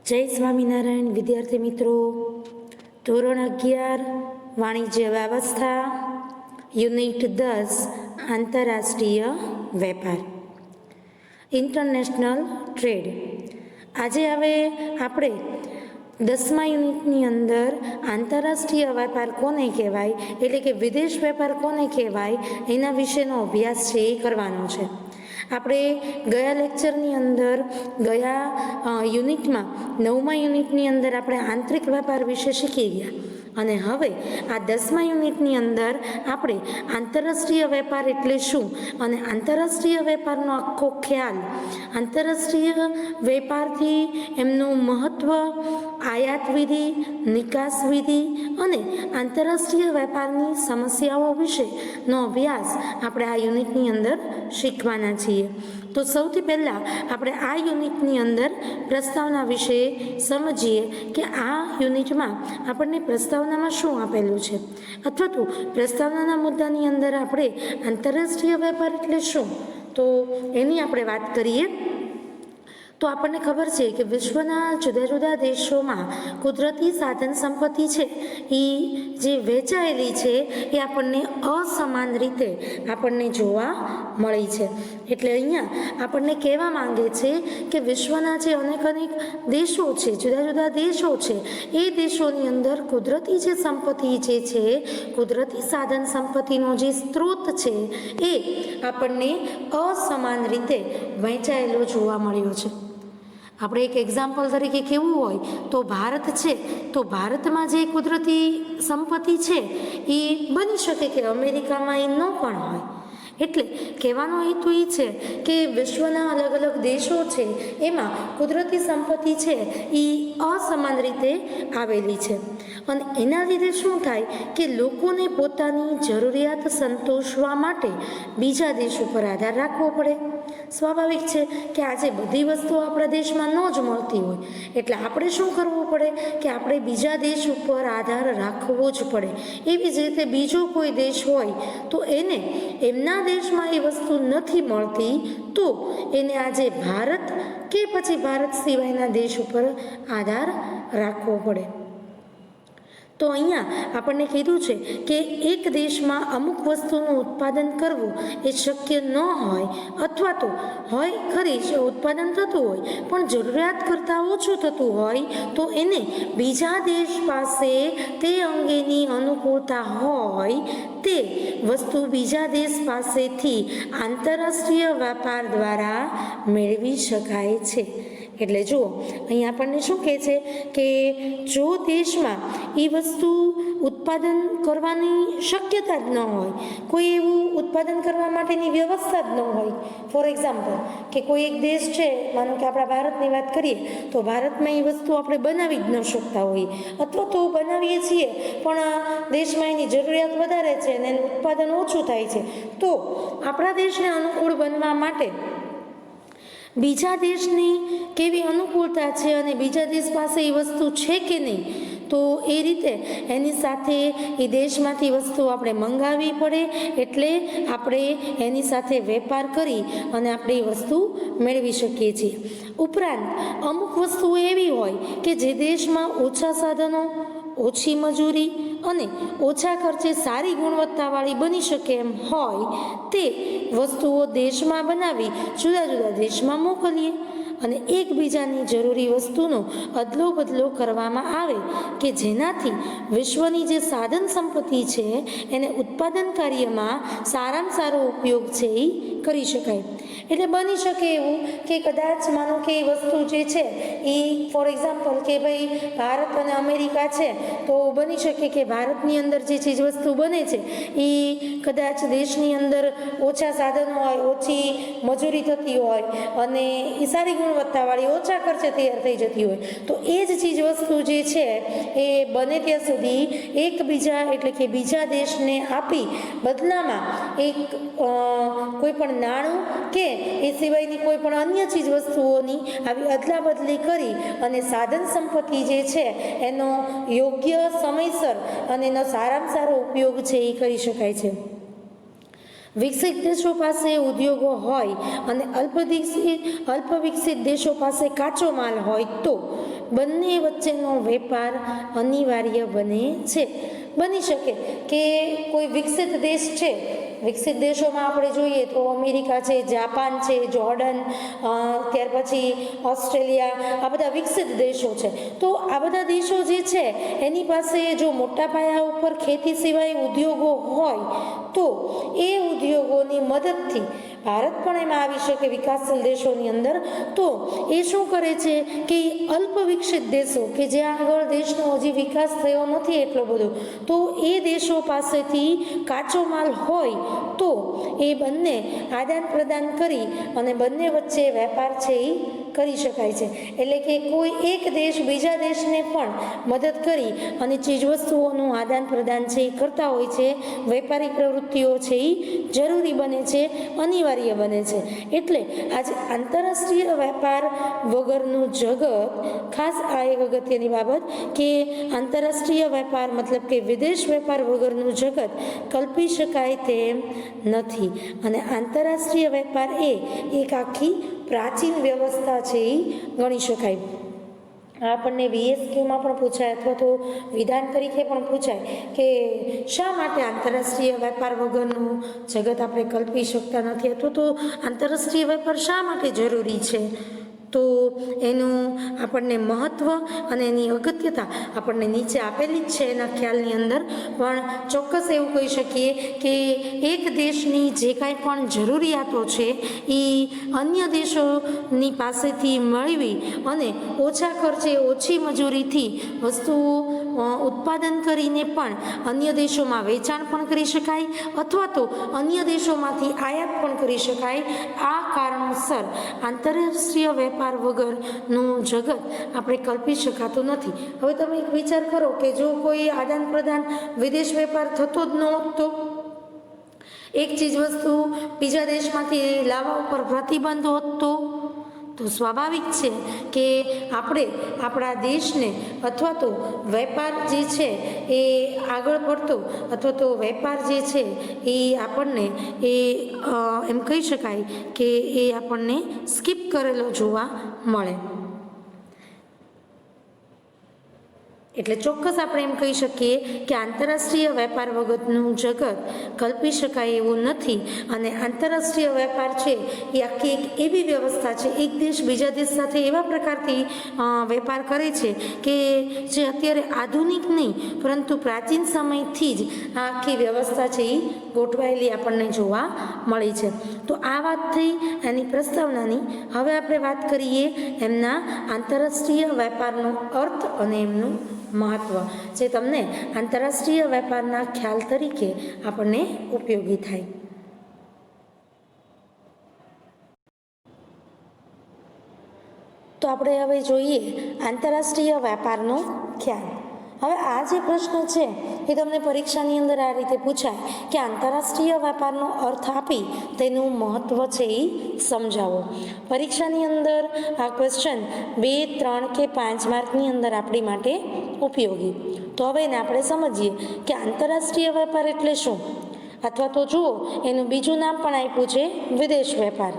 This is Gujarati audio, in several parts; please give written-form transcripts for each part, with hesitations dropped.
જય સ્વામિનારાયણ વિદ્યાર્થી મિત્રો, ધોરણ 11 વાણિજ્ય વ્યવસ્થા, યુનિટ 10 આંતરરાષ્ટ્રીય વેપાર, ઇન્ટરનેશનલ ટ્રેડ. આજે હવે આપણે 10મા યુનિટની અંદર આંતરરાષ્ટ્રીય વેપાર કોને કહેવાય, એટલે કે વિદેશ વેપાર કોને કહેવાય, એના વિશેનો અભ્યાસ છે એ કરવાનો છે. આપણે ગયા લેક્ચરની અંદર, ગયા યુનિટમાં 9મા યુનિટની અંદર આપણે આંતરિક વેપાર વિશે શીખી ગયા, અને હવે આ 10મા યુનિટની અંદર આપણે આંતરરાષ્ટ્રીય વેપાર એટલે શું અને આંતરરાષ્ટ્રીય વેપારનો આખો ખ્યાલ, આંતરરાષ્ટ્રીય વેપારથી એમનું મહત્ત્વ, આયાત વિધિ, નિકાસ વિધિ અને આંતરરાષ્ટ્રીય વેપારની સમસ્યાઓ વિશેનો અભ્યાસ આપણે આ યુનિટની અંદર શીખવાના છીએ. તો સૌથી પહેલાં આપણે આ યુનિટની અંદર પ્રસ્તાવના વિશે સમજીએ કે આ યુનિટમાં આપણને પ્રસ્તાવનામાં શું આપેલું છે, અથવા તો પ્રસ્તાવનાના મુદ્દાની અંદર આપણે આંતરરાષ્ટ્રીય વેપાર એટલે શું, તો એની આપણે વાત કરીએ. તો આપણને ખબર છે કે વિશ્વના જુદા જુદા દેશોમાં કુદરતી સાધન સંપત્તિ છે એ જે વેચાયેલી છે એ આપણને અસમાન રીતે આપણને જોવા મળી છે. એટલે અહીંયા આપણને કહેવા માંગે છે કે વિશ્વના જે અનેક દેશો છે, જુદા જુદા દેશો છે, એ દેશોની અંદર કુદરતી જે સંપત્તિ જે છે, કુદરતી સાધન સંપત્તિનો જે સ્ત્રોત છે એ આપણને અસમાન રીતે વહેંચાયેલો જોવા મળ્યો છે. આપણે એક એક્ઝામ્પલ તરીકે કેવું હોય તો ભારત છે, તો ભારતમાં જે કુદરતી સંપત્તિ છે એ બની શકે કે અમેરિકામાં એ ન પણ હોય. એટલે કહેવાનો હેતુ એ છે કે વિશ્વના અલગ અલગ દેશો છે એમાં કુદરતી સંપત્તિ છે એ અસમાન રીતે આવેલી છે, અને એના લીધે શું થાય કે લોકોને પોતાની જરૂરિયાત સંતોષવા માટે બીજા દેશ ઉપર આધાર રાખવો પડે. સ્વાભાવિક છે કે આજે બધી વસ્તુઓ આપણા દેશમાં ન જ મળતી હોય, એટલે આપણે શું કરવું પડે કે આપણે બીજા દેશ ઉપર આધાર રાખવો જ પડે. એવી જ રીતે બીજો કોઈ દેશ હોય તો એને એમના દેશમાં એ વસ્તુ નથી મળતી, તો એને આજે ભારત કે પછી ભારત સિવાયના દેશ ઉપર આધાર રાખવો પડે. તો અહીંયા આપણને કીધું છે કે એક દેશમાં અમુક વસ્તુનું ઉત્પાદન કરવું એ શક્ય ન હોય, અથવા તો હોય ખરી જ ઉત્પાદન થતું હોય પણ જરૂરિયાત કરતાં ઓછું થતું હોય, તો એને બીજા દેશ પાસે તે અંગેની અનુકૂળતા હોય તે વસ્તુ બીજા દેશ પાસેથી આંતરરાષ્ટ્રીય વેપાર દ્વારા મેળવી શકાય છે. એટલે જુઓ, અહીં આપણને શું કહે છે કે જો દેશમાં એ વસ્તુ ઉત્પાદન કરવાની શક્યતા જ ન હોય, કોઈ એવું ઉત્પાદન કરવા માટેની વ્યવસ્થા જ ન હોય. ફોર એક્ઝામ્પલ કે કોઈ એક દેશ છે, માનો કે આપણા ભારતની વાત કરીએ તો ભારતમાં એ વસ્તુ આપણે બનાવી જ ન શકતા હોઈએ, અથવા તો બનાવીએ છીએ પણ દેશમાં એની જરૂરિયાત વધારે છે અને એનું ઉત્પાદન ઓછું થાય છે, તો આપણા દેશને અનુકૂળ બનવા માટે બીજા દેશની કેવી અનુકૂળતા છે અને બીજા દેશ પાસે એ વસ્તુ છે કે નહીં, તો એ રીતે એની સાથે એ દેશમાંથી વસ્તુ આપણે મંગાવવી પડે. એટલે આપણે એની સાથે વેપાર કરી અને આપણે એ વસ્તુ મેળવી શકીએ છીએ. ઉપરાંત અમુક વસ્તુઓ એવી હોય કે જે દેશમાં ઓછા સાધનો, ઓછી મજૂરી અને ઓછા ખર્ચે સારી ગુણવત્તાવાળી બની શકે એમ હોય, તે વસ્તુઓ દેશમાં બનાવી જુદા જુદા દેશમાં મોકલીએ અને એકબીજાની જરૂરી વસ્તુનો અદલો બદલો કરવામાં આવે કે જેનાથી વિશ્વની જે સાધન સંપત્તિ છે એને ઉત્પાદન કાર્યમાં સારામાં સારો ઉપયોગ છે એ કરી શકાય. એટલે બની શકે એવું કે કદાચ માનો કે એ વસ્તુ જે છે એ ફોર એક્ઝામ્પલ કે ભાઈ ભારત અને અમેરિકા છે, તો બની શકે કે ભારતની અંદર જે ચીજ વસ્તુ બને છે એ કદાચ દેશની અંદર ઓછા સાધનો હોય, ઓછી મજૂરી થતી હોય અને એ સારી ગુણવત્તાવાળી ઓછા ખર્ચે તૈયાર થઈ જતી હોય, તો એ જ ચીજ વસ્તુ જે છે એ બને ત્યાં સુધી એકબીજા એટલે કે બીજા દેશને આપી બદલામાં એક કોઈ પણ નાણું કે એ સિવાયની કોઈ પણ અન્ય ચીજ વસ્તુઓની આવી અદલા બદલી કરી અને સાધન સંપત્તિ જે છે એનો યોગ્ય સમયસર અને એનો સારામાં સારો ઉપયોગ છે એ કરી શકાય છે. વિકસિત દેશો પાસે ઉદ્યોગો હોય અને અલ્પ વિકસિત દેશો પાસે કાચો માલ હોય તો બંને વચ્ચેનો વેપાર અનિવાર્ય બને છે. બની શકે કે કોઈ વિકસિત દેશ છે, વિકસિત દેશોમાં આપણે જોઈએ તો અમેરિકા છે, જાપાન છે, જોર્ડન, ત્યાર પછી ઓસ્ટ્રેલિયા, આ બધા વિકસિત દેશો છે. તો આ બધા દેશો જે છે એની પાસે જો મોટા પાયા ઉપર ખેતી સિવાય ઉદ્યોગો હોય તો એ ઉદ્યોગોની મદદથી ભારત પણ એમાં આવી શકે વિકાસશીલ દેશોની અંદર. તો એ શું કરે છે કે અલ્પ વિકસિત દેશો કે જ્યાં આગળ દેશનો હજી વિકાસ થયો નથી એટલો બધો, તો એ દેશો પાસેથી કાચો માલ હોય તો એ બંને આદાન પ્રદાન કરી અને બંને વચ્ચે વેપાર છે એ કરી શકાય છે. એટલે કે કોઈ એક દેશ બીજા દેશને પણ મદદ કરી અને ચીજવસ્તુઓનું આદાન પ્રદાન છે એ કરતા હોય છે. વેપારી પ્રવૃત્તિઓ છે એ જરૂરી બને છે, અનિવાર્ય બને છે. એટલે આજે આંતરરાષ્ટ્રીય વેપાર વગરનું જગત, ખાસ આ એક અગત્યની બાબત કે આંતરરાષ્ટ્રીય વેપાર મતલબ કે વિદેશ વેપાર વગરનું જગત કલ્પી શકાય તેમ નથી. અને આંતરરાષ્ટ્રીય વેપાર એ એક આખી પ્રાચીન વ્યવસ્થા છે એ ગણી શકાય. આપણને VSQમાં પણ પૂછાય અથવા તો વિધાન તરીકે પણ પૂછાય કે શા માટે આંતરરાષ્ટ્રીય વેપાર વગરનું જગત આપણે કલ્પી શકતા નથી, અથવા તો આંતરરાષ્ટ્રીય વેપાર શા માટે જરૂરી છે. તો એનું આપણને મહત્ત્વ અને એની અગત્યતા આપણને નીચે આપેલી જ છે એના ખ્યાલની અંદર. પણ ચોક્કસ એવું કહી શકીએ કે એક દેશની જે કાંઈ પણ જરૂરિયાતો છે એ અન્ય દેશોની પાસેથી મેળવી અને ઓછા ખર્ચે ઓછી મજૂરીથી વસ્તુઓ ઉત્પાદન કરીને પણ અન્ય દેશોમાં વેચાણ પણ કરી શકાય અથવા તો અન્ય દેશોમાંથી આયાત પણ કરી શકાય. આ કારણોસર આંતરરાષ્ટ્રીય વેપાર વગરનું જગત આપણે કલ્પી શકાતું નથી. હવે તમે એક વિચાર કરો કે જો કોઈ આદાન પ્રદાન વિદેશ વેપાર થતો જ ન હોત તો એક ચીજ વસ્તુ બીજા દેશમાંથી લાવવા ઉપર પ્રતિબંધ હોત તો સ્વાભાવિક છે કે આપણે આપણા દેશને અથવા તો વેપાર જે છે એ આગળ પડતો અથવા તો વેપાર જે છે એ આપણને એમ કહી શકાય કે એ આપણને સ્કીપ કરેલો જોવા મળે. એટલે ચોક્કસ આપણે એમ કહી શકીએ કે આંતરરાષ્ટ્રીય વેપાર વગરનું જગત કલ્પી શકાય એવું નથી. અને આંતરરાષ્ટ્રીય વેપાર છે એ આખી એક એવી વ્યવસ્થા છે, એક દેશ બીજા દેશ સાથે એવા પ્રકારથી વેપાર કરે છે કે જે અત્યારે આધુનિક નહીં પરંતુ પ્રાચીન સમયથી જ આ આખી વ્યવસ્થા છે એ ગોઠવાયેલી આપણને જોવા મળી છે. તો આ વાત થઈ એની પ્રસ્તાવનાની. હવે આપણે વાત કરીએ એમના આંતરરાષ્ટ્રીય વેપારનો અર્થ અને એમનું મહત્વ, જે તમને આંતરરાષ્ટ્રીય વેપારના ખ્યાલ તરીકે આપણને ઉપયોગી થાય. તો આપણે હવે જોઈએ આંતરરાષ્ટ્રીય વેપારનો ખ્યાલ. હવે આ જે પ્રશ્ન છે એ તમને પરીક્ષાની અંદર આ રીતે પૂછાય કે આંતરરાષ્ટ્રીય વેપારનો અર્થ આપી તેનું મહત્વ છે એ સમજાવો. પરીક્ષાની અંદર આ ક્વેશ્ચન 2, 3 કે 5 માર્કની અંદર આપણી માટે ઉપયોગી. તો હવે એને આપણે સમજીએ કે આંતરરાષ્ટ્રીય વેપાર એટલે શું, અથવા તો જુઓ એનું બીજું નામ પણ આપ્યું છે વિદેશ વેપાર.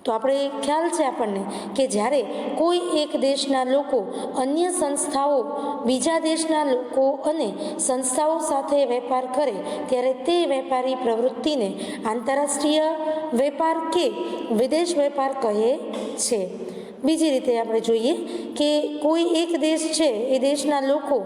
તો આપણે ખ્યાલ છે આપણને કે જ્યારે કોઈ એક દેશના લોકો અન્ય સંસ્થાઓ બીજા દેશના લોકો અને સંસ્થાઓ સાથે વેપાર કરે ત્યારે તે વેપારી પ્રવૃત્તિને આંતરરાષ્ટ્રીય વેપાર કે વિદેશ વેપાર કહે છે. બીજી રીતે આપણે જોઈએ કે કોઈ એક દેશ છે એ દેશના લોકો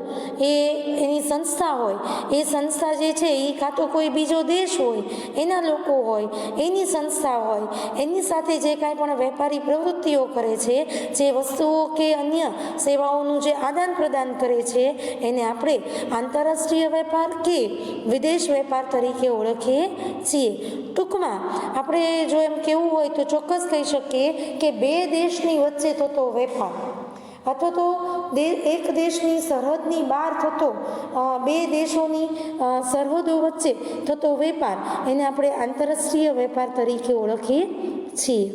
એની સંસ્થા હોય, એ સંસ્થા જે છે એ કાં તો કોઈ બીજો દેશ હોય એના લોકો હોય, એની સંસ્થા હોય, એની સાથે જે કાંઈ પણ વેપારી પ્રવૃત્તિઓ કરે છે, જે વસ્તુઓ કે અન્ય સેવાઓનું જે આદાન પ્રદાન કરે છે એને આપણે આંતરરાષ્ટ્રીય વેપાર કે વિદેશ વેપાર તરીકે ઓળખીએ છીએ. ટૂંકમાં આપણે જો એમ કહેવું હોય તો ચોક્કસ કહી શકીએ કે બે દેશની વચ્ચે થતો વેપાર અથવા તો એક દેશની સરહદની બહાર થતો બે દેશોની સરહદો વચ્ચે થતો વેપાર એને આપણે આંતરરાષ્ટ્રીય વેપાર તરીકે ઓળખીએ છીએ.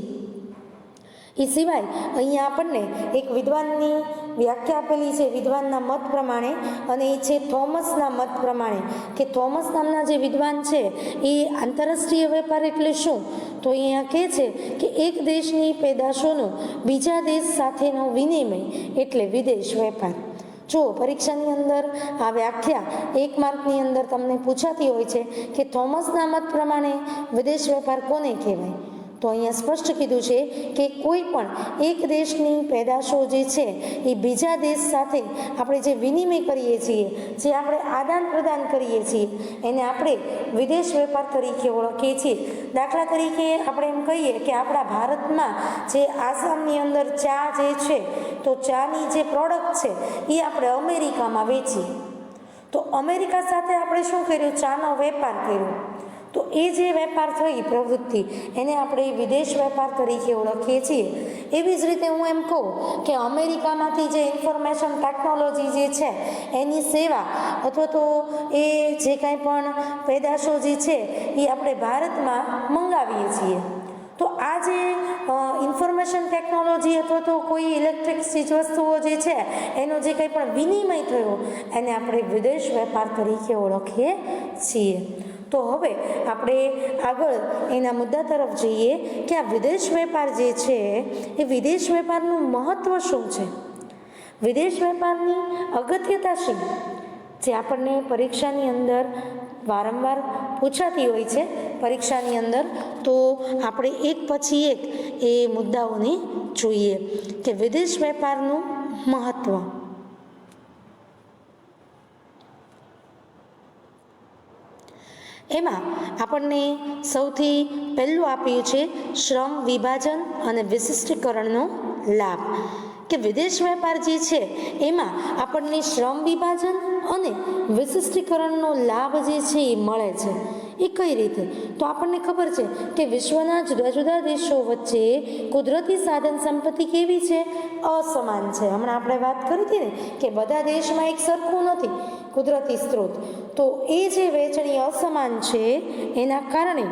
એ સિવાય અહીંયા આપણને એક વિદ્વાનની વ્યાખ્યા આપેલી છે વિદ્વાનના મત પ્રમાણે, અને એ છે થોમસના મત પ્રમાણે, કે થોમસ નામના જે વિદ્વાન છે એ આંતરરાષ્ટ્રીય વેપાર એટલે શું, તો અહીંયા કહે છે કે એક દેશની પેદાશોનો બીજા દેશ સાથેનો વિનિમય એટલે વિદેશ વેપાર. જો પરીક્ષાની અંદર આ વ્યાખ્યા 1 માર્કની અંદર તમને પૂછાતી હોય છે કે થોમસના મત પ્રમાણે વિદેશ વેપાર કોને કહેવાય, તો અહીંયા સ્પષ્ટ કીધું છે કે કોઈ પણ એક દેશની પેદાશો જે છે એ બીજા દેશ સાથે આપણે જે વિનિમય કરીએ છીએ, જે આપણે આદાન પ્રદાન કરીએ છીએ, એને આપણે વિદેશ વેપાર તરીકે ઓળખીએ છીએ. દાખલા તરીકે આપણે એમ કહીએ કે આપણા ભારતમાં જે આસામની અંદર ચા જે છે, તો ચાની જે પ્રોડક્ટ છે એ આપણે અમેરિકામાં વેચીએ, તો અમેરિકા સાથે આપણે શું કર્યું, ચાનો વેપાર કર્યો, તો એ જે વેપાર થઈ પ્રવૃત્તિ એને આપણે વિદેશ વેપાર તરીકે ઓળખીએ છીએ. એવી જ રીતે હું એમ કહું કે અમેરિકામાંથી જે ઇન્ફોર્મેશન ટેકનોલોજી જે છે એની સેવા અથવા તો એ જે કાંઈ પણ પેદાશો જે છે એ આપણે ભારતમાં મંગાવીએ છીએ, તો આ જે ઇન્ફોર્મેશન ટેકનોલોજી અથવા તો કોઈ ઇલેક્ટ્રિક ચીજ વસ્તુઓ જે છે એનો જે કંઈ પણ વિનિમય થયો એને આપણે વિદેશ વેપાર તરીકે ઓળખીએ છીએ. તો હવે આપણે આગળ એના મુદ્દા તરફ જઈએ કે આ વિદેશ વેપાર જે છે એ વિદેશ વેપારનું મહત્ત્વ શું છે, વિદેશ વેપારની અગત્યતા શું, જે આપણને પરીક્ષાની અંદર વારંવાર પૂછાતી હોય છે પરીક્ષાની અંદર. તો આપણે એક પછી એક એ મુદ્દાઓને જોઈએ કે વિદેશ વેપારનું મહત્ત્વ. એમાં આપણને સૌથી પહેલું આપ્યું છે શ્રમ વિભાજન અને વિશિષ્ટીકરણનો લાભ, કે વિદેશ વેપાર જે છે એમાં આપણને શ્રમ વિભાજન અને વિશિષ્ટીકરણનો લાભ જે છે એ મળે છે. એ કઈ રીતે, તો આપણને ખબર છે કે વિશ્વના જુદા જુદા દેશો વચ્ચે કુદરતી સાધન સંપત્તિ કેવી છે, અસમાન છે. હમણાં આપણે વાત કરી હતી ને કે બધા દેશમાં એક સરખું નથી કુદરતી સ્ત્રોત, તો એ જે વહેંચણી અસમાન છે એના કારણે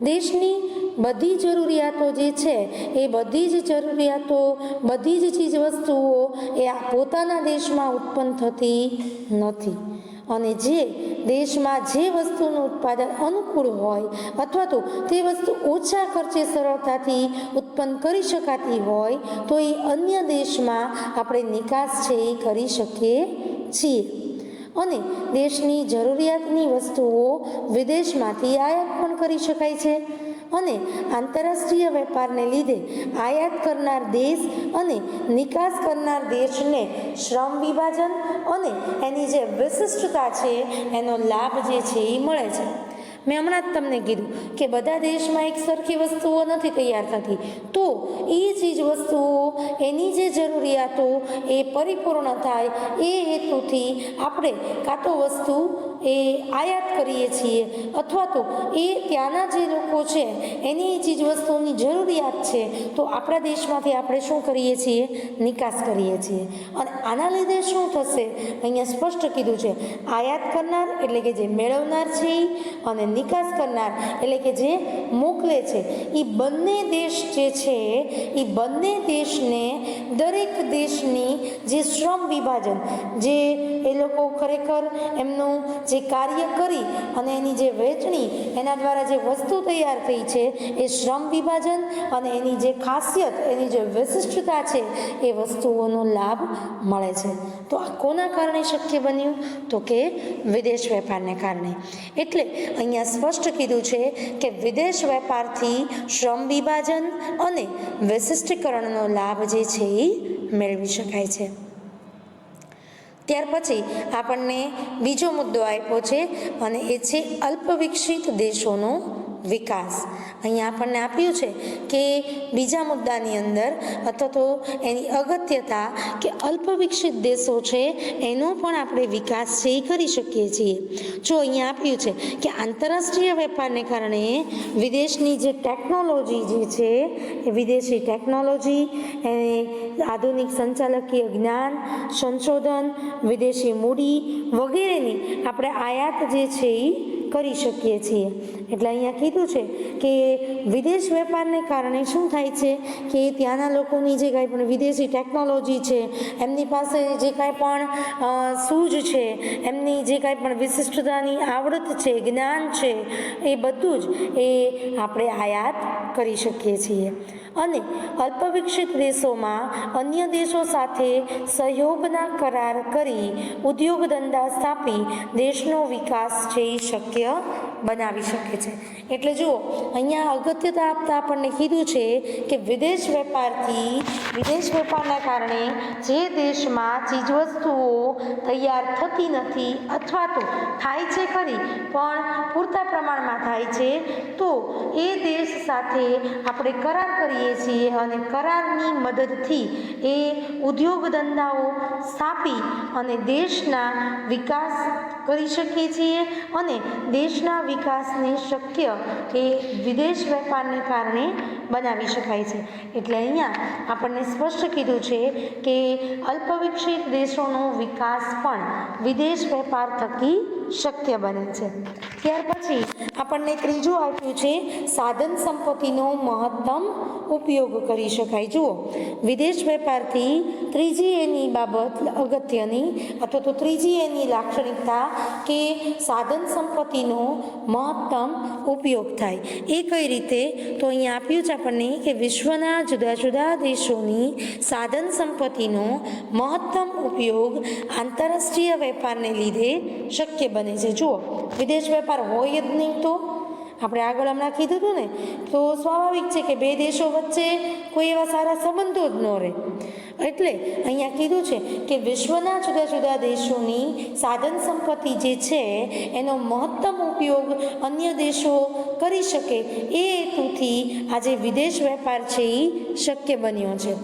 દેશની બધી જરૂરિયાતો જે છે એ બધી જ જરૂરિયાતો, બધી જ ચીજ વસ્તુઓ એ આ પોતાના દેશમાં ઉત્પન્ન થતી નથી, અને જે દેશમાં જે વસ્તુનું ઉત્પાદન અનુકૂળ હોય અથવા તો તે વસ્તુ ઓછા ખર્ચે સરળતાથી ઉત્પન્ન કરી શકાતી હોય તો એ અન્ય દેશમાં આપણે નિકાસ છે એ કરી શકીએ છીએ, અને દેશની જરૂરિયાતની વસ્તુઓ વિદેશમાંથી આયાત પણ કરી શકાય છે. અને આંતરરાષ્ટ્રીય વેપારને લીધે આયાત કરનાર દેશ અને નિકાસ કરનાર દેશને શ્રમ વિભાજન અને એની જે વિશિષ્ટતા છે એનો લાભ જે છે એ મળે છે. મેં હમણાં જ તમને કીધું કે બધા દેશમાં એક સરખી વસ્તુઓ નથી તૈયાર થતી, તો એ ચીજ વસ્તુઓ એની જે જરૂરિયાતો એ પરિપૂર્ણ થાય એ હેતુથી આપણે કાં તો વસ્તુ એ આયાત કરીએ છીએ અથવા તો એ ત્યાંના જે લોકો છે એની ચીજ વસ્તુઓની જરૂરિયાત છે તો આપણા દેશમાંથી આપણે શું કરીએ છીએ, નિકાસ કરીએ છીએ. અને આના લીધે શું થશે, અહીંયા સ્પષ્ટ કીધું છે, આયાત કરનાર એટલે કે જે મેળવનાર છે અને નિકાસ કરનાર એટલે કે જે મોકલે છે, એ બંને દેશ જે છે એ બંને દેશને દરેક દેશની જે શ્રમ વિભાજન, જે એ લોકો ખરેખર એમનું જે કાર્ય કરી અને એની જે વહેંચણી એના દ્વારા જે વસ્તુ તૈયાર થઈ છે એ શ્રમ વિભાજન અને એની જે ખાસિયત, એની જે વિશિષ્ટતા છે એ વસ્તુઓનો લાભ મળે છે. તો આ કોના કારણે શક્ય બન્યું, તો કે વિદેશ વેપારને કારણે. એટલે અહીંયા સ્પષ્ટ કીધું છે કે વિદેશ વેપારથી શ્રમ વિભાજન અને વિશિષ્ટીકરણનો લાભ જે છે એ મેળવી શકાય છે. ત્યાર પછી આપણને બીજો મુદ્દો આપ્યો છે અને એ છે અલ્પ વિકસિત દેશોનો વિકાસ. અહીંયા આપણને આપ્યું છે કે બીજા મુદ્દાની અંદર અથવા તો એની અગત્યતા કે અલ્પ વિકસિત દેશો છે એનો પણ આપણે વિકાસ છે એ કરી શકીએ છીએ. જો અહીંયા આપ્યું છે કે આંતરરાષ્ટ્રીય વેપારને કારણે વિદેશની જે ટેકનોલોજી જે છે એ વિદેશી ટેકનોલોજી, એને આધુનિક સંચાલકીય જ્ઞાન, સંશોધન, વિદેશી મૂડી વગેરેની આપણે આયાત જે છે એ કરી શકીએ છીએ. એટલે અહીંયા કીધું છે કે વિદેશ વેપારને કારણે શું થાય છે કે ત્યાંના લોકોની જે કાંઈ પણ વિદેશી ટેકનોલોજી છે, એમની પાસે જે કાંઈ પણ સૂઝ છે, એમની જે કાંઈ પણ વિશિષ્ટતાની આવડત છે, જ્ઞાન છે, એ બધું જ એ આપણે આયાત કરી શકીએ છીએ. અને અલ્પવિકસિત દેશોમાં અન્ય દેશો સાથે સહયોગના કરાર કરી ઉદ્યોગ ધંધા સ્થાપી દેશનો વિકાસ છે એ શક્ય બનાવી શકે છે. એટલે જુઓ, અહીંયા અગત્યતા આપતા આપણને કીધું છે કે વિદેશ વેપારના કારણે જે દેશમાં ચીજવસ્તુઓ તૈયાર થતી નથી અથવા તો થાય છે ખરી પણ પૂરતા પ્રમાણમાં થાય છે, તો એ દેશ સાથે આપણે કરાર કરીએ છીએ અને કરારની મદદથી એ ઉદ્યોગ ધંધાઓ સ્થાપી અને દેશના વિકાસ કરી શકીએ છીએ અને દેશના વિકાસને શક્ય એ વિદેશ વેપારને કારણે બનાવી શકાય છે. એટલે અહીંયા આપણને સ્પષ્ટ કીધું છે કે અલ્પવિકસિત દેશોનો વિકાસ પણ વિદેશ વેપાર થકી શક્ય બને છે. ત્યાર પછી આપણને ત્રીજું આપ્યું છે સાધન સંપત્તિનો મહત્તમ ઉપયોગ કરી શકાય. જુઓ, વિદેશ વેપારથી ત્રીજી એની બાબત અગત્યની અથવા તો ત્રીજી એની લાક્ષણિકતા કે સાધન સંપત્તિનો મહત્તમ ઉપયોગ થાય. એ કઈ રીતે? તો અહીંયા આપ્યું છે આપણને કે વિશ્વના જુદા જુદા દેશોની સાધન સંપત્તિનો મહત્તમ ઉપયોગ આંતરરાષ્ટ્રીય વેપારને લીધે શક્ય બને છે. જુઓ, વિદેશ વેપાર હોય જ નહીં તો આપણે આગળ હમણાં કીધું હતું ને, તો સ્વાભાવિક છે કે બે દેશો વચ્ચે કોઈ એવા સારા સંબંધો જ ન રહે. એટલે અહીંયા કીધું છે કે વિશ્વના જુદા જુદા દેશોની સાધન સંપત્તિ જે છે એનો મહત્તમ ઉપયોગ અન્ય દેશો કરી શકે એ હેતુથી આજે વિદેશ વેપાર છે એ શક્ય બન્યો છે.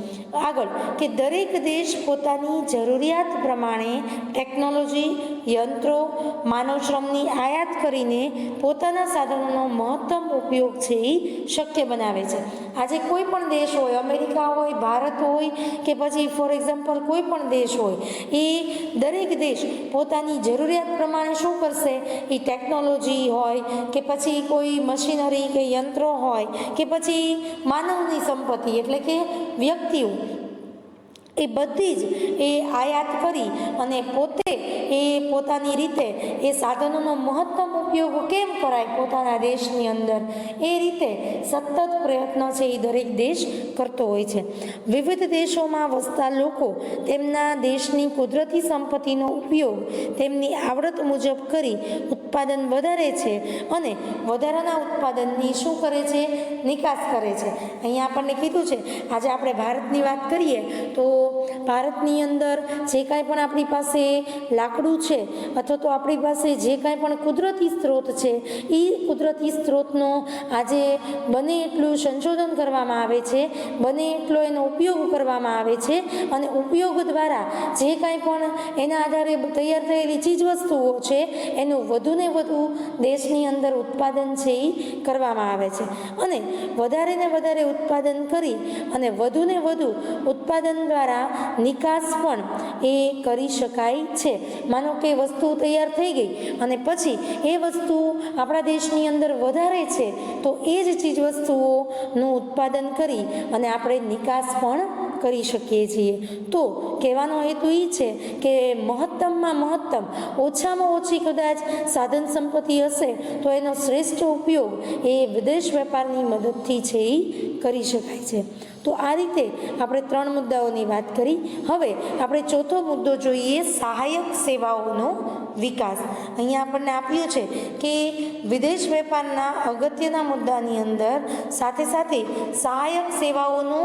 આગળ કે દરેક દેશ પોતાની જરૂરિયાત પ્રમાણે ટેકનોલોજી, યંત્રો, માનવ શ્રમની આયાત કરીને પોતાના સાધનોનો મહત્તમ ઉપયોગ છે એ શક્ય બનાવે છે. આજે કોઈ પણ દેશ હોય, અમેરિકા હોય, ભારત હોય કે પછી ફોર એક્ઝામ્પલ કોઈ પણ દેશ હોય, એ દરેક દેશ પોતાની જરૂરિયાત પ્રમાણે શું કરશે? એ ટેકનોલોજી હોય કે પછી કોઈ મશીનરી કે યંત્રો હોય કે પછી માનવની સંપત્તિ એટલે કે વ્યક્તિઓ, એ બધી જ એ આયાત કરી અને પોતે એ પોતાની રીતે એ સાધનોનો મહત્તમ ઉપયોગ કેમ કરાય પોતાના દેશની અંદર, એ રીતે સતત પ્રયત્ન છે એ દરેક દેશ કરતો હોય છે. વિવિધ દેશોમાં વસતા લોકો તેમના દેશની કુદરતી સંપત્તિનો ઉપયોગ તેમની આવડત મુજબ કરી ઉત્પાદન વધારે છે અને વધારાના ઉત્પાદનની શું કરે છે? નિકાસ કરે છે. અહીંયા આપણને કીધું છે, આજે આપણે ભારતની વાત કરીએ તો ભારતની અંદર જે કાંઈ પણ આપણી પાસે લાકડું છે અથવા તો આપણી પાસે જે કાંઈ પણ કુદરતી સ્ત્રોત છે, એ કુદરતી સ્ત્રોતનો આજે બને એટલું સંશોધન કરવામાં આવે છે, બને એટલો એનો ઉપયોગ કરવામાં આવે છે અને ઉપયોગ દ્વારા જે કાંઈ પણ એના આધારે તૈયાર થયેલી ચીજવસ્તુઓ છે એનું વધુને વધુ દેશની અંદર ઉત્પાદન છે એ કરવામાં આવે છે અને વધારે ને વધારે ઉત્પાદન કરી અને વધુને વધુ ઉત્પાદન દ્વારા નિકાસ પણ એ કરી શકાય છે. માનો કે વસ્તુ તૈયાર થઈ ગઈ અને પછી એ વસ્તુ આપણા દેશની અંદર વધારે છે, તો એ જ ચીજ વસ્તુઓનું ઉત્પાદન કરી અને આપણે નિકાસ પણ કરી શકીએ છીએ. તો કહેવાનો હેતુ એ છે કે મહત્તમમાં મહત્તમ, ઓછામાં ઓછી કદાચ સાધન સંપત્તિ હશે તો એનો શ્રેષ્ઠ ઉપયોગ એ વિદેશ વેપારની મદદથી છે એ કરી શકાય છે. તો આ રીતે આપણે 3 મુદ્દાઓની વાત કરી. હવે આપણે ચોથો મુદ્દો જોઈએ, સહાયક સેવાઓનો વિકાસ. અહીંયા આપણને આપ્યું છે કે વિદેશ વેપારના અગત્યના મુદ્દાની અંદર સાથે સાથે સહાયક સેવાઓનો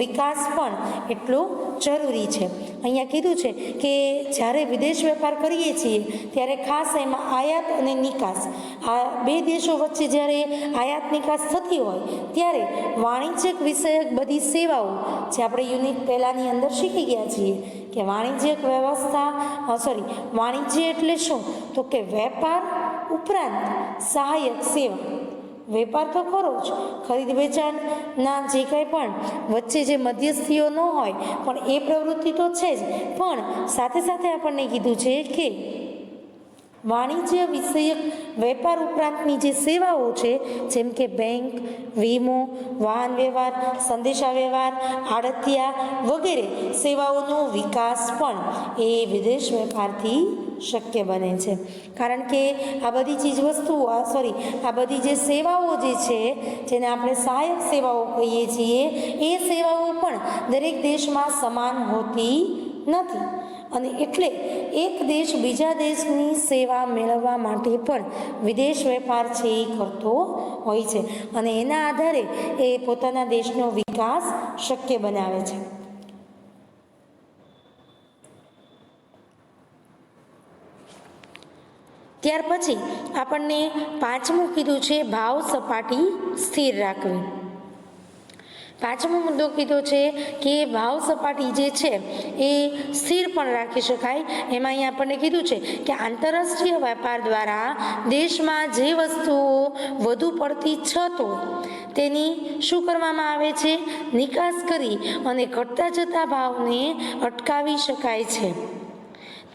વિકાસ પણ એટલો જરૂરી છે. અહીંયા કીધું છે કે જ્યારે વિદેશ વેપાર કરીએ છીએ ત્યારે ખાસ એમાં આયાત અને નિકાસ, આ બે દેશો વચ્ચે જ્યારે આયાત નિકાસ થતી હોય ત્યારે વાણિજ્યક વિષયક બધી સેવાઓ જે આપણે યુનિટ પહેલાંની અંદર શીખી ગયા છીએ કે વાણિજ્યક વ્યવસ્થા વાણિજ્ય એટલે શું? તો કે વેપાર ઉપરાંત સહાયક સેવા. વેપાર તો ખરો જ, ખરીદ વેચાણના જે કંઈ પણ વચ્ચે જે મધ્યસ્થીઓ ન હોય પણ એ પ્રવૃત્તિ તો છે જ, પણ સાથે સાથે આપણને કીધું છે કે વાણિજ્ય વિષયક વેપાર ઉપરાંતની જે સેવાઓ છે, જેમ કે બેંક, વીમો, વાહન વ્યવહાર, સંદેશા વ્યવહાર, આડતિયા વગેરે સેવાઓનો વિકાસ પણ એ વિદેશ વેપારથી શક્ય બને છે. કારણ કે આ બધી ચીજ વસ્તુઓ આ બધી જે સેવાઓ જે છે, જેને આપણે સહાયક સેવાઓ કહીએ છીએ, એ સેવાઓ પણ દરેક દેશમાં સમાન હોતી નથી. અને એટલે એક દેશ બીજા દેશની સેવા મેળવવા માટે પણ વિદેશ વેપાર છે એ કરતો હોય છે, અને એના આધારે એ પોતાના દેશનો વિકાસ શક્ય બનાવે છે. ત્યાર પછી આપણને પાંચમું કીધું છે ભાવ સપાટી સ્થિર રાખવી. પાંચમો મુદ્દો કીધો છે કે ભાવ સપાટી જે છે એ સ્થિર પણ રાખી શકાય. એમાં અહીંયા આપણને કીધું છે કે આંતરરાષ્ટ્રીય વેપાર દ્વારા દેશમાં જે વસ્તુઓ વધુ પડતી છત હોય તેની શું કરવામાં આવે છે, નિકાસ કરી અને ઘટતા જતા ભાવને અટકાવી શકાય છે.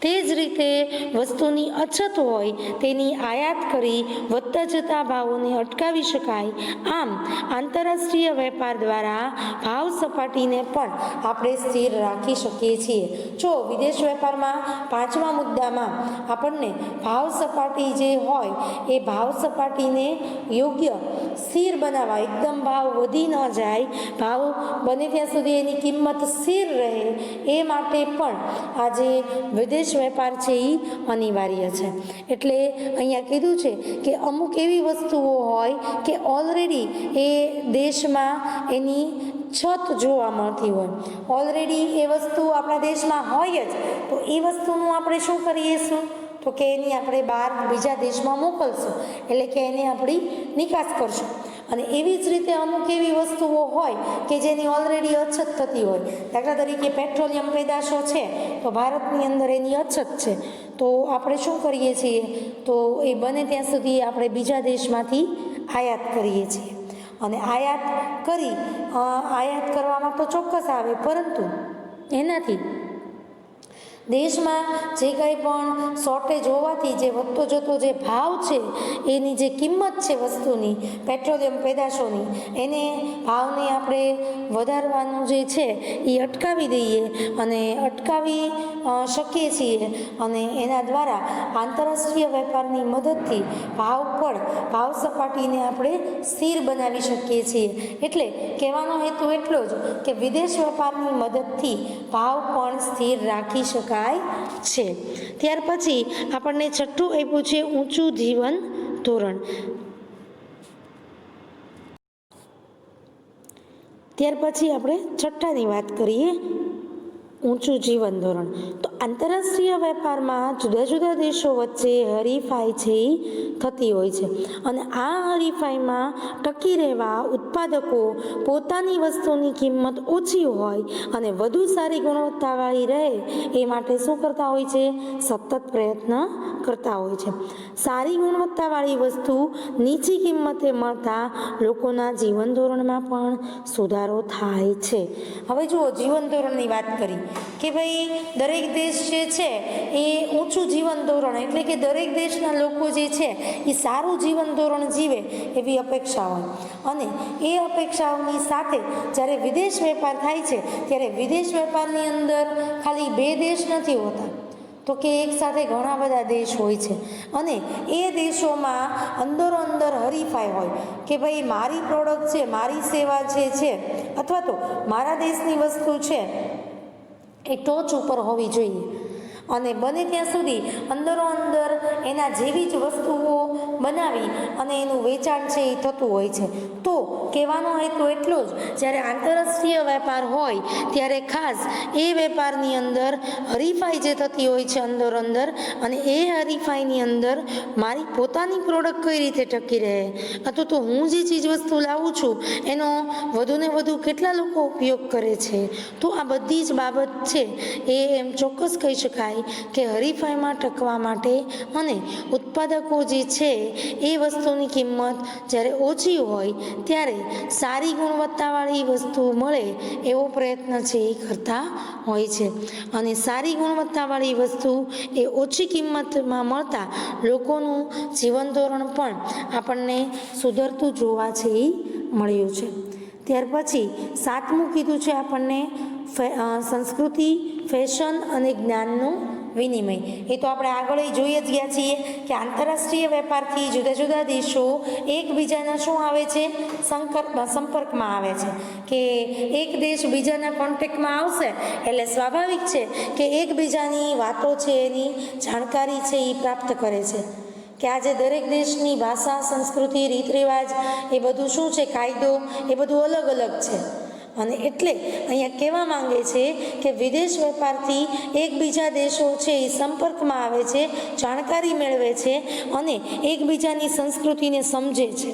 તે જ રીતે વસ્તુની અછત હોય તેની આયાત કરી વધતા જતા ભાવોને અટકાવી શકાય. આમ આંતરરાષ્ટ્રીય વેપાર દ્વારા ભાવ સપાટીને પણ આપણે સ્થિર રાખી શકીએ છીએ. જો વિદેશ વેપારમાં પાંચમા મુદ્દામાં આપણને ભાવ સપાટી જે હોય એ ભાવ સપાટીને યોગ્ય સ્થિર બનાવવા, એકદમ ભાવ વધી ન જાય, ભાવ બને ત્યાં સુધી એની કિંમત સ્થિર રહે, એ માટે પણ આજે વિદેશ વેપાર છે એ અનિવાર્ય છે. એટલે અહીંયા કીધું છે કે અમુક એવી વસ્તુઓ હોય કે ઓલરેડી એ દેશમાં એની છત જોવા મળતી હોય, ઓલરેડી એ વસ્તુ આપણા દેશમાં હોય જ, તો એ વસ્તુનું આપણે શું કરીશું, તો કે એની આપણે બહાર બીજા દેશમાં મોકલશું, એટલે કે એને આપણી નિકાસ કરશું. અને એવી જ રીતે અમુક એવી વસ્તુઓ હોય કે જેની ઓલરેડી અછત થતી હોય, દાખલા તરીકે પેટ્રોલિયમ પેદાશો છે તો ભારતની અંદર એની અછત છે, તો આપણે શું કરીએ છીએ, તો એ બને ત્યાં સુધી આપણે બીજા દેશમાંથી આયાત કરીએ છીએ. અને આયાત કરવામાં તો ચોક્કસ આવે, પરંતુ એનાથી દેશમાં જે કંઈ પણ શોર્ટેજ હોવાથી જે વધતો જતો જે ભાવ છે, એની જે કિંમત છે વસ્તુની, પેટ્રોલિયમ પેદાશોની, એને ભાવને આપણે વધારવાનું જે છે એ અટકાવી દઈએ અને અટકાવી શકીએ છીએ. અને એના દ્વારા આંતરરાષ્ટ્રીય વેપારની મદદથી ભાવ સપાટીને આપણે સ્થિર બનાવી શકીએ છીએ. એટલે કહેવાનો હેતુ એટલો જ કે વિદેશ વેપારની મદદથી ભાવ પણ સ્થિર રાખી શકાય છે. ત્યાર પછી આપણને છઠ્ઠું આપ્યું છે ઊંચું જીવન ધોરણ. ત્યાર પછી આપણે છઠ્ઠાની વાત કરીએ, ઊંચું જીવન ધોરણ. તો આંતરરાષ્ટ્રીય વેપારમાં જુદા જુદા દેશો વચ્ચે હરીફાઈ છે એ થતી હોય છે, અને આ હરીફાઈમાં ટકી રહેવા ઉત્પાદકો પોતાની વસ્તુની કિંમત ઓછી હોય અને વધુ સારી ગુણવત્તાવાળી રહે એ માટે શું કરતા હોય છે, સતત પ્રયત્ન કરતા હોય છે. સારી ગુણવત્તાવાળી વસ્તુ નીચી કિંમતે મળતા લોકોના જીવન ધોરણમાં પણ સુધારો થાય છે. હવે જુઓ, જીવન ધોરણની વાત કરી કે ભાઈ દરેક દેશ જે છે એ ઊંચું જીવન ધોરણ, એટલે કે દરેક દેશના લોકો જે છે એ સારું જીવન ધોરણ જીવે એવી અપેક્ષા હોય. અને એ અપેક્ષાઓની સાથે જ્યારે વિદેશ વેપાર થાય છે ત્યારે વિદેશ વેપારની અંદર ખાલી બે દેશ નથી હોતા, તો કે એક સાથે ઘણા બધા દેશ હોય છે. અને એ દેશોમાં અંદરો અંદર હરીફાઈ હોય કે ભાઈ મારી પ્રોડક્ટ છે, મારી સેવા જે છે, અથવા તો મારા દેશની વસ્તુ છે એ ટોચ ઉપર હોવી જોઈએ. અને બને ત્યાં સુધી અંદરો અંદર એના જેવી જ વસ્તુઓ બનાવી અને એનું વેચાણ છે એ થતું હોય છે. તો કહેવાનો હેતુ એટલો જ, જ્યારે આંતરરાષ્ટ્રીય વેપાર હોય ત્યારે ખાસ એ વેપારની અંદર હરીફાઈ જે થતી હોય છે અંદરો અંદર, અને એ હરીફાઈની અંદર મારી પોતાની પ્રોડક્ટ કઈ રીતે ટકી રહે, અથવા તો હું જે ચીજ વસ્તુ લાવું છું એનો વધુને વધુ કેટલા લોકો ઉપયોગ કરે છે. તો આ બધી જ બાબત છે એ એમ ચોક્કસ કહી શકાય કે હરીફાઈમાં ટકવા માટે અને ઉત્પાદકો જે છે એ વસ્તુની કિંમત જ્યારે ઓછી હોય ત્યારે સારી ગુણવત્તાવાળી વસ્તુ મળે એવો પ્રયત્ન છે એ કરતા હોય છે. અને સારી ગુણવત્તાવાળી વસ્તુ એ ઓછી કિંમતમાં મળતા લોકોનું જીવન ધોરણ પણ આપણને સુધરતું જોવા છે એ મળ્યું છે. ત્યાર પછી 7મું કીધું છે આપણને સંસ્કૃતિ, ફેશન અને જ્ઞાનનું વિનિમય. એ તો આપણે આગળ જોઈએ જ ગયા છીએ કે આંતરરાષ્ટ્રીય વેપારથી જુદા જુદા દેશો એકબીજાના શું આવે છે, સંપર્કમાં આવે છે. કે એક દેશ બીજાના કોન્ટેક્ટમાં આવશે એટલે સ્વાભાવિક છે કે એકબીજાની વાતો છે એની જાણકારી છે એ પ્રાપ્ત કરે છે. કે આજે દરેક દેશની ભાષા, સંસ્કૃતિ, રીત રિવાજ એ બધું શું છે, કાયદો એ બધું અલગ અલગ છે. અને એટલે અહીંયા કહેવા માંગે છે કે વિદેશ વેપારથી એકબીજા દેશો છે એ સંપર્કમાં આવે છે, જાણકારી મેળવે છે અને એકબીજાની સંસ્કૃતિને સમજે છે,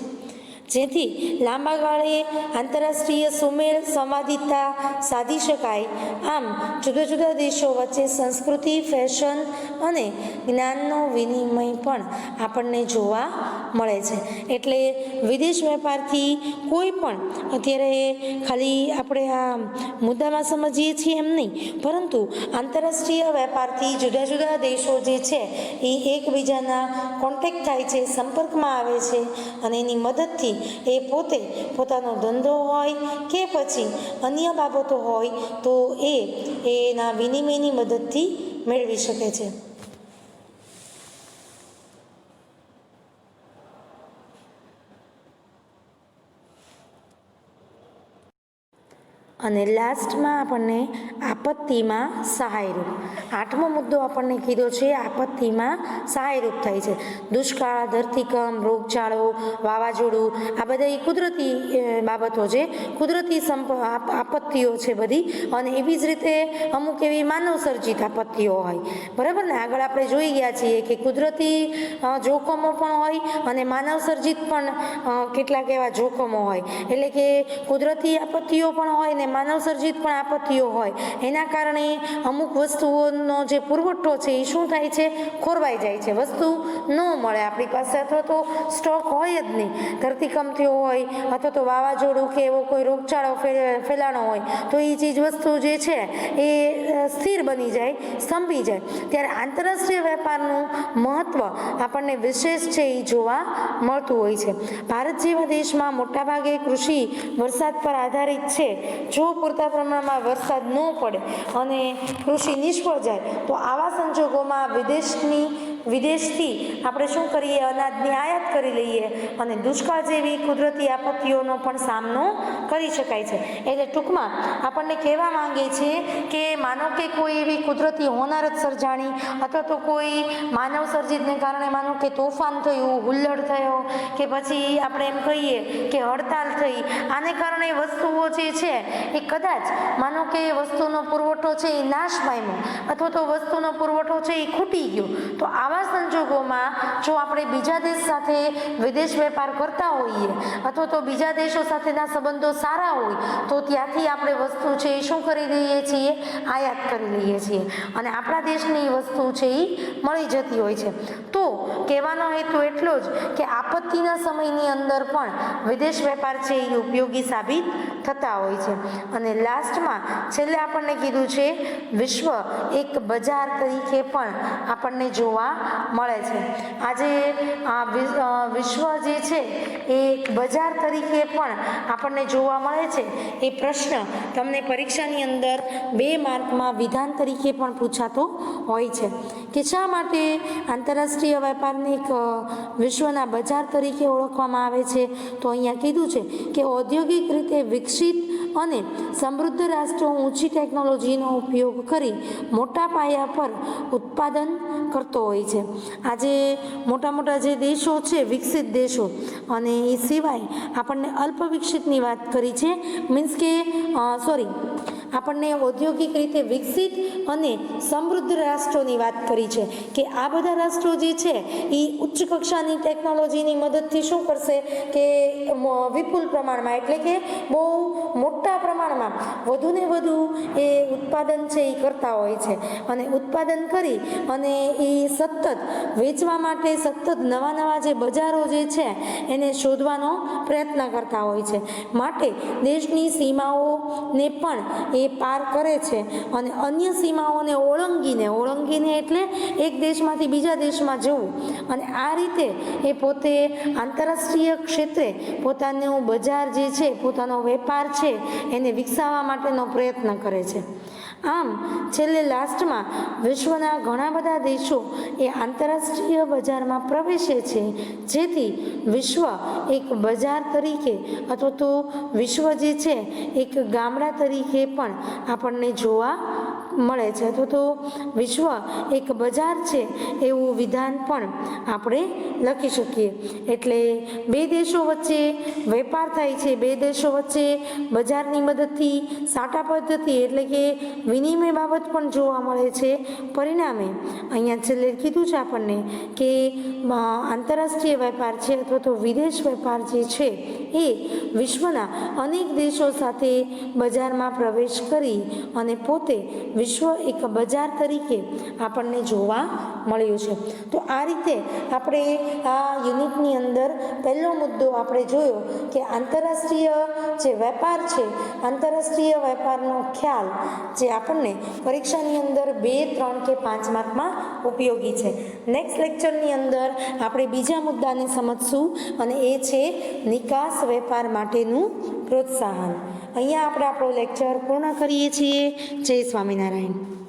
જેથી લાંબા ગાળે આંતરરાષ્ટ્રીય સુમેળ, સંવાદિતા સાધી શકાય. આમ જુદા જુદા દેશો વચ્ચે સંસ્કૃતિ, ફેશન અને જ્ઞાનનો વિનિમય પણ આપણને જોવા મળે છે. એટલે વિદેશ વેપારથી કોઈ પણ અત્યારે ખાલી આપણે આ મુદ્દામાં સમજીએ છીએ એમ નહીં, પરંતુ આંતરરાષ્ટ્રીય વેપારથી જુદા જુદા દેશો જે છે એ એકબીજાના કોન્ટેક્ટ થાય છે, સંપર્કમાં આવે છે અને એની મદદથી એ પોતે પોતાનો ધંધો હોય કે પછી અન્ય બાબતો હોય તો એના વિનિમયની મદદથી મેળવી શકે છે. અને લાસ્ટમાં આપણને આપત્તિમાં સહાયરૂપ 8મો મુદ્દો આપણને કીધો છે. આપત્તિમાં સહાયરૂપ થાય છે. દુષ્કાળ, ધરતીકંપ, રોગચાળો, વાવાઝોડું આ બધા કુદરતી બાબતો છે, કુદરતી આપત્તિઓ છે બધી. અને એવી જ રીતે અમુક એવી માનવ સર્જિત આપત્તિઓ હોય, બરાબર ને. આગળ આપણે જોઈ ગયા છીએ કે કુદરતી જોખમો પણ હોય અને માનવ સર્જિત પણ કેટલાક એવા જોખમો હોય. એટલે કે કુદરતી આપત્તિઓ પણ હોય ને માનવ સર્જિત પણ આપત્તિઓ હોય. એના કારણે અમુક વસ્તુઓનો જે પુરવઠો છે એ શું થાય છે, ખોરવાઈ જાય છે, વસ્તુ ન મળે આપણી પાસે, અથવા તો સ્ટોક હોય જ નહીં. ધરતીકંપ થયો હોય અથવા તો વાવાઝોડું કે એવો કોઈ રોગચાળો ફેલાણો હોય તો એ ચીજ વસ્તુ જે છે એ સ્થિર બની જાય, સ્તંભી જાય. ત્યારે આંતરરાષ્ટ્રીય વેપારનું મહત્વ આપણને વિશેષ છે એ જોવા મળતું હોય છે. ભારત જેવા દેશમાં મોટાભાગે કૃષિ વરસાદ પર આધારિત છે. જો પૂરતા પ્રમાણમાં વરસાદ ન પડે અને કૃષિ નિષ્ફળ જાય તો આવા સંજોગોમાં વિદેશથી આપણે શું કરીએ, અનાજની આયાત કરી લઈએ અને દુષ્કાળ જેવી કુદરતી આપત્તિઓનો પણ સામનો કરી શકાય છે. એટલે ટૂંકમાં આપણને કહેવા માંગે છે કે માનો કે કોઈ એવી કુદરતી હોનારત સર્જાણી અથવા તો કોઈ માનવ સર્જિતને કારણે માનો કે તોફાન થયું, હુલ્લડ થયો કે પછી આપણે એમ કહીએ કે હડતાલ થઈ, આને કારણે વસ્તુઓ જે છે એ કદાચ માનો કે વસ્તુનો પુરવઠો છે એ નાશ પામ્યો અથવા તો વસ્તુનો પુરવઠો છે એ ખૂટી ગયો, તો આવા સંજોગોમાં જો આપણે બીજા દેશ સાથે વિદેશ વેપાર કરતા હોઈએ અથવા તો બીજા દેશો સાથેના સંબંધો સારા હોય તો ત્યાંથી આપણે વસ્તુ છે એ શું કરી લઈએ છીએ, આયાત કરી લઈએ છીએ અને આપણા દેશની વસ્તુ છે એ મળી જતી હોય છે. તો કહેવાનો હેતુ એટલો જ કે આપત્તિના સમયની અંદર પણ વિદેશ વેપાર છે એ ઉપયોગી સાબિત થતા હોય છે. અને લાસ્ટમાં છેલ્લે આપણને કીધું છે વિશ્વ એક બજાર તરીકે પણ આપણને જોવા મળે છે. આજે વિશ્વ જે છે એ એક બજાર તરીકે પણ આપણને જોવા મળે છે. એ પ્રશ્ન તમને પરીક્ષાની અંદર 2 માર્કમાં વિધાન તરીકે પણ પૂછાતો હોય છે કે શા માટે આંતરરાષ્ટ્રીય વેપારને એક વિશ્વના બજાર તરીકે ઓળખવામાં આવે છે. તો અહીંયા કીધું છે કે ઔદ્યોગિક રીતે વિકસિત અને સમૃદ્ધ રાષ્ટ્રો ઊંચી ટેકનોલોજીનો ઉપયોગ કરી મોટા પાયા પર ઉત્પાદન કરતો હોય છે. આજે મોટા મોટા જે દેશો છે, વિકસિત દેશો, અને એ સિવાય આપણને અલ્પ વિકસિતની વાત કરી છે, મીન્સ કે આપણને ઔદ્યોગિક રીતે વિકસિત અને સમૃદ્ધ રાષ્ટ્રોની વાત કરી છે કે આ બધા રાષ્ટ્રો જે છે એ ઉચ્ચ કક્ષાની ટેકનોલોજીની મદદથી શું કરશે કે વિપુલ પ્રમાણમાં એટલે કે બહુ મોટા પ્રમાણમાં વધુને વધુ એ ઉત્પાદન છે એ કરતા હોય છે અને ઉત્પાદન કરી અને એ સતત વેચવા માટે સતત નવા નવા જે બજારો જે છે એને શોધવાનો પ્રયત્ન કરતા હોય છે. માટે દેશની સીમાઓને પણ એ પાર કરે છે અને અન્ય સીમાઓને ઓળંગીને એટલે એક દેશમાંથી બીજા દેશમાં જવું અને આ રીતે એ પોતે આંતરરાષ્ટ્રીય ક્ષેત્રે પોતાનું બજાર જે છે પોતાનો વેપાર છે એને વિકસાવવા માટેનો પ્રયત્ન કરે છે. આમ છેલ્લે લાસ્ટમાં વિશ્વના ઘણા બધા દેશો એ આંતરરાષ્ટ્રીય બજારમાં પ્રવેશે છે, જેથી વિશ્વ એક બજાર તરીકે અથવા તો વિશ્વ જે છે એક ગામડા તરીકે પણ આપણને જોવા મળે છે અથવા તો વિશ્વ એક બજાર છે એવું વિધાન પણ આપણે લખી શકીએ. એટલે બે દેશો વચ્ચે વેપાર થાય છે, બે દેશો વચ્ચે બજારની મદદથી સાટા પદ્ધતિ એટલે કે વિનિમય બાબત પણ જોવા મળે છે. પરિણામે અહીંયા છેલ્લે કીધું છે આપણને કે આંતરરાષ્ટ્રીય વેપાર છે અથવા તો વિદેશ વેપાર જે છે એ વિશ્વના અનેક દેશો સાથે બજારમાં પ્રવેશ કરી અને પોતે વિશ્વ એક બજાર તરીકે આપણને જોવા મળ્યું છે. તો આ રીતે આપણે આ યુનિટની અંદર પહેલો મુદ્દો આપણે જોયો કે આંતરરાષ્ટ્રીય જે વેપાર છે, આંતરરાષ્ટ્રીય વેપારનો ખ્યાલ જે આપણને પરીક્ષાની અંદર 2, 3 કે 5 માર્કમાં ઉપયોગી છે. નેક્સ્ટ લેક્ચરની અંદર આપણે બીજા મુદ્દાને સમજશું અને એ છે નિકાસ વેપાર માટેનું પ્રોત્સાહન. અહીંયા આપણે આપણો લેક્ચર પૂર્ણ કરીએ છીએ. જય સ્વામિનારાયણ.